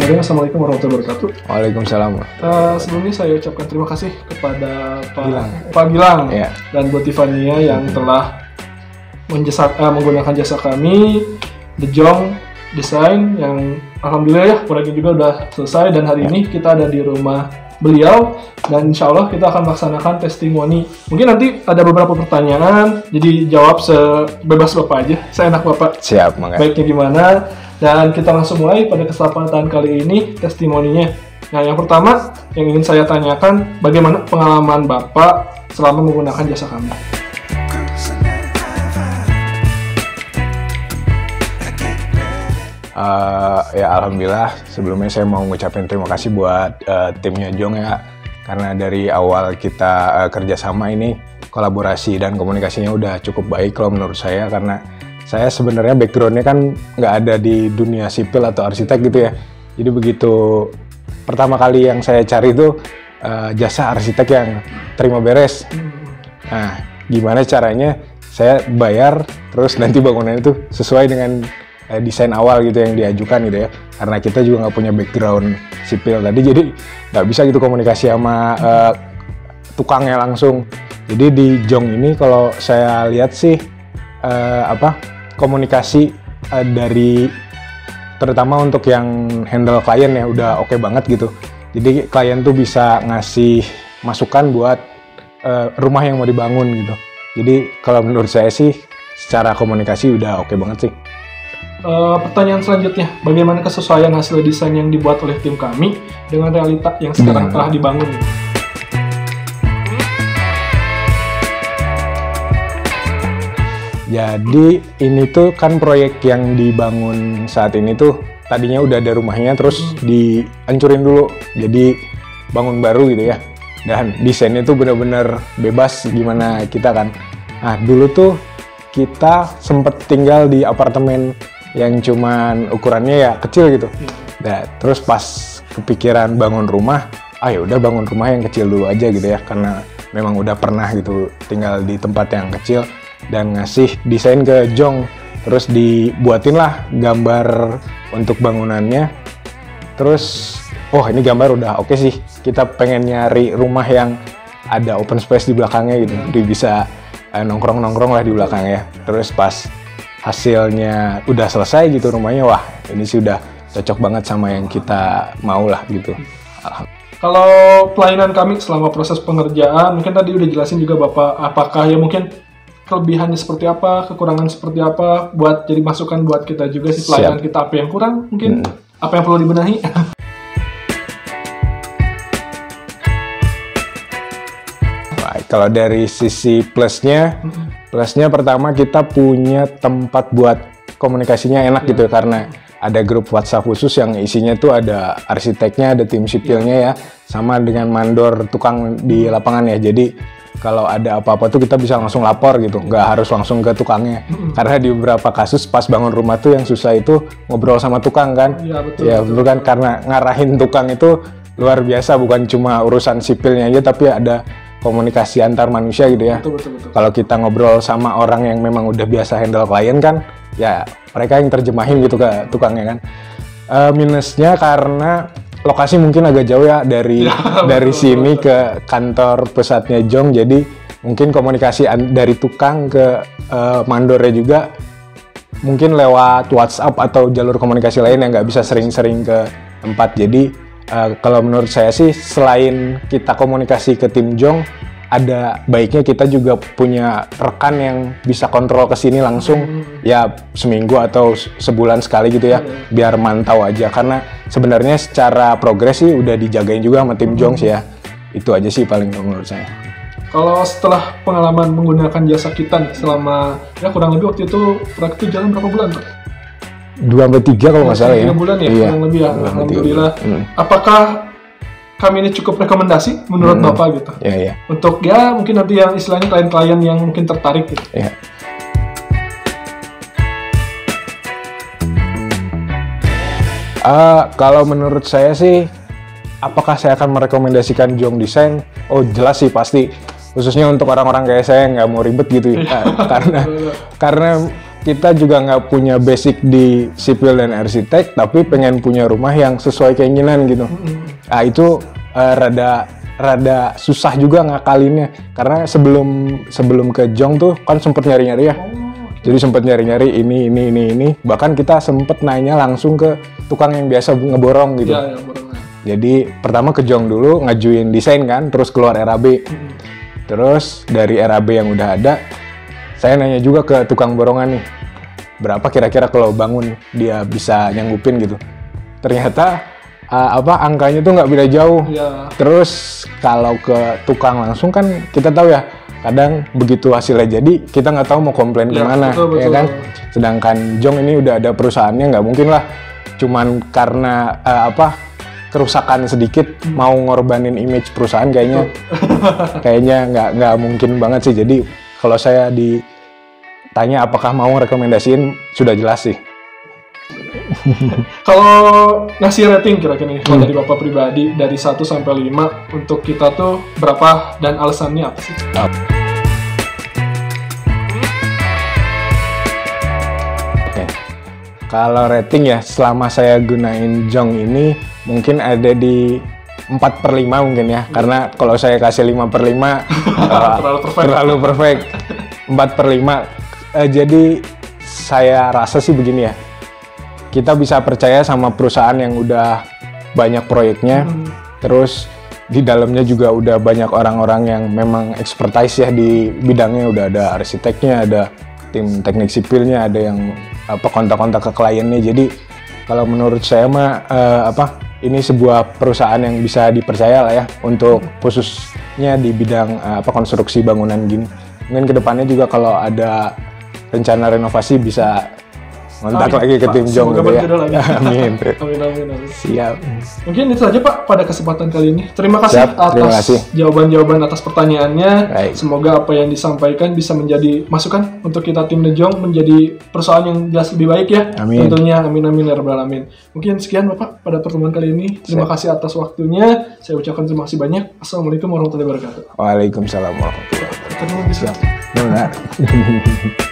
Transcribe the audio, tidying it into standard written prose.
Assalamualaikum warahmatullahi wabarakatuh. Waalaikumsalam. Sebelumnya saya ucapkan terima kasih kepada Gilang. Pak Gilang Iya. dan Bu Tifania yang telah menggunakan jasa kami, The Jong Design, yang alhamdulillah ya proyeknya juga udah selesai, dan hari ini kita ada di rumah beliau dan insya Allah kita akan melaksanakan testimoni. Mungkin nanti ada beberapa pertanyaan, jadi jawab sebebas Bapak aja, seenak Bapak. Siap, makasih. Baiknya gimana? Dan kita langsung mulai pada kesempatan kali ini testimoninya. Nah, yang pertama yang ingin saya tanyakan, bagaimana pengalaman Bapak selama menggunakan jasa kami? Ya alhamdulillah, sebelumnya saya mau ngucapin terima kasih buat timnya Jong ya, karena dari awal kita kerjasama ini kolaborasi dan komunikasinya udah cukup baik kalau menurut saya, karena saya sebenarnya backgroundnya kan nggak ada di dunia sipil atau arsitek gitu ya. Jadi begitu pertama kali yang saya cari itu jasa arsitek yang terima beres. Nah, gimana caranya saya bayar terus nanti bangunan itu sesuai dengan desain awal gitu yang diajukan gitu ya. Karena kita juga nggak punya background sipil tadi, jadi nggak bisa gitu komunikasi sama tukangnya langsung. Jadi di Jong ini kalau saya lihat sih komunikasi dari terutama untuk yang handle klien ya udah oke banget gitu. Jadi klien tuh bisa ngasih masukan buat rumah yang mau dibangun gitu. Jadi kalau menurut saya sih secara komunikasi udah oke banget sih. Pertanyaan selanjutnya, bagaimana kesesuaian hasil desain yang dibuat oleh tim kami dengan realita yang sekarang telah dibangun? Jadi ini tuh kan proyek yang dibangun saat ini tuh tadinya udah ada rumahnya terus dihancurin dulu jadi bangun baru gitu ya. Dan desainnya tuh bener-bener bebas gimana kita kan. Nah dulu tuh kita sempet tinggal di apartemen yang cuman ukurannya ya kecil gitu. Nah, terus pas kepikiran bangun rumah, ya udah bangun rumah yang kecil dulu aja gitu ya, karena memang udah pernah gitu tinggal di tempat yang kecil. Dan ngasih desain ke Jong, terus dibuatin lah gambar untuk bangunannya. Terus ini gambar udah oke sih, kita pengen nyari rumah yang ada open space di belakangnya gitu, jadi bisa nongkrong-nongkrong lah di belakangnya. Terus pas hasilnya udah selesai gitu rumahnya, wah ini sih udah cocok banget sama yang kita mau lah gitu. Kalau pelayanan kami selama proses pengerjaan, mungkin tadi udah jelasin juga Bapak, apakah ya mungkin kelebihannya seperti apa, kekurangan seperti apa, buat jadi masukan buat kita juga sih pelayanan kita, apa yang kurang mungkin, apa yang perlu dibenahi. Kalau dari sisi plusnya pertama kita punya tempat buat komunikasinya enak gitu, karena ada grup WhatsApp khusus yang isinya tuh ada arsiteknya, ada tim sipilnya ya, sama dengan mandor tukang di lapangan ya. Jadi kalau ada apa-apa tuh kita bisa langsung lapor gitu, nggak harus langsung ke tukangnya. Karena di beberapa kasus pas bangun rumah tuh yang susah itu ngobrol sama tukang kan. Iya betul. Ya betul kan, karena ngarahin tukang itu luar biasa, bukan cuma urusan sipilnya aja tapi ada komunikasi antar manusia gitu ya. Betul. Kalau kita ngobrol sama orang yang memang udah biasa handle klien kan, ya mereka yang terjemahin gitu ke tukangnya kan. Minusnya karena lokasi mungkin agak jauh ya dari sini ke kantor pusatnya Jong, jadi mungkin komunikasi dari tukang ke mandornya juga mungkin lewat WhatsApp atau jalur komunikasi lain yang nggak bisa sering-sering ke tempat. Jadi kalau menurut saya sih selain kita komunikasi ke tim Jong, ada baiknya kita juga punya rekan yang bisa kontrol ke sini langsung ya seminggu atau sebulan sekali gitu ya, biar mantau aja, karena sebenarnya secara progres sih udah dijagain juga sama tim Jong sih ya. Itu aja sih paling menurut saya. Kalau setelah pengalaman menggunakan jasa kita nih selama ya kurang lebih waktu itu proyek itu jalan berapa bulan Pak? 2-3 kalau nggak salah ya. 3 bulan ya, iya. kurang lebih ya. Alhamdulillah. Apakah kami ini cukup rekomendasi menurut Bapak gitu? Iya. Untuk ya mungkin nanti yang istilahnya klien-klien yang mungkin tertarik gitu. Iya. Kalau menurut saya sih, apakah saya akan merekomendasikan Jong Design? Oh jelas sih pasti. Khususnya untuk orang-orang kayak saya yang nggak mau ribet gitu ya. Karena kita juga nggak punya basic di sipil dan arsitek, tapi pengen punya rumah yang sesuai keinginan gitu. Nah itu rada susah juga ngakalinnya, karena sebelum ke Jong tuh kan sempet nyari-nyari ya. Jadi sempet nyari-nyari ini, bahkan kita sempet nanya langsung ke tukang yang biasa ngeborong gitu. Iya, borong. Jadi pertama ke Jong dulu, ngajuin desain kan, terus keluar RAB. Terus dari RAB yang udah ada, saya nanya juga ke tukang borongan nih, berapa kira-kira kalau bangun dia bisa nyanggupin gitu. Ternyata angkanya tuh nggak beda jauh. Ya. Terus kalau ke tukang langsung kan kita tahu ya, kadang begitu hasilnya jadi kita nggak tahu mau komplain kemana, betul. ya kan. Sedangkan Jong ini udah ada perusahaannya, nggak mungkin lah cuman karena kerusakan sedikit mau ngorbanin image perusahaan, kayaknya nggak mungkin banget sih. Jadi kalau saya ditanya apakah mau rekomendasiin, sudah jelas sih. Kalau ngasih rating kira-kira nih, kalau dari Bapak pribadi dari 1 sampai 5 untuk kita tuh berapa dan alasannya apa sih? Oke. Kalau rating ya, selama saya gunain Jong ini mungkin ada di 4/5 mungkin ya, karena kalau saya kasih 5/5 terlalu perfect. 4/5. Jadi saya rasa sih begini ya, kita bisa percaya sama perusahaan yang udah banyak proyeknya, terus di dalamnya juga udah banyak orang-orang yang memang expertise ya di bidangnya, udah ada arsiteknya, ada tim teknik sipilnya, ada yang kontak-kontak ke kliennya. Jadi kalau menurut saya mah ini sebuah perusahaan yang bisa dipercaya lah ya, untuk khususnya di bidang konstruksi bangunan gini. Mungkin kedepannya juga kalau ada rencana renovasi bisa kontak lagi ke tim Jong gitu ya. Amin. Amin. Siap. Mungkin itu saja Pak pada kesempatan kali ini. Terima kasih terima atas kasih. jawaban-jawaban atas pertanyaannya. Baik. Semoga apa yang disampaikan bisa menjadi masukan untuk kita tim The Jong menjadi perusahaan yang jelas lebih baik ya. Amin. Tentunya amin ya rabbal alamin. Mungkin sekian Bapak pada pertemuan kali ini. Terima kasih atas waktunya. Saya ucapkan terima kasih banyak. Assalamualaikum warahmatullahi wabarakatuh. Waalaikumsalam warahmatullahi wabarakatuh. Ketemu bisa. Benar.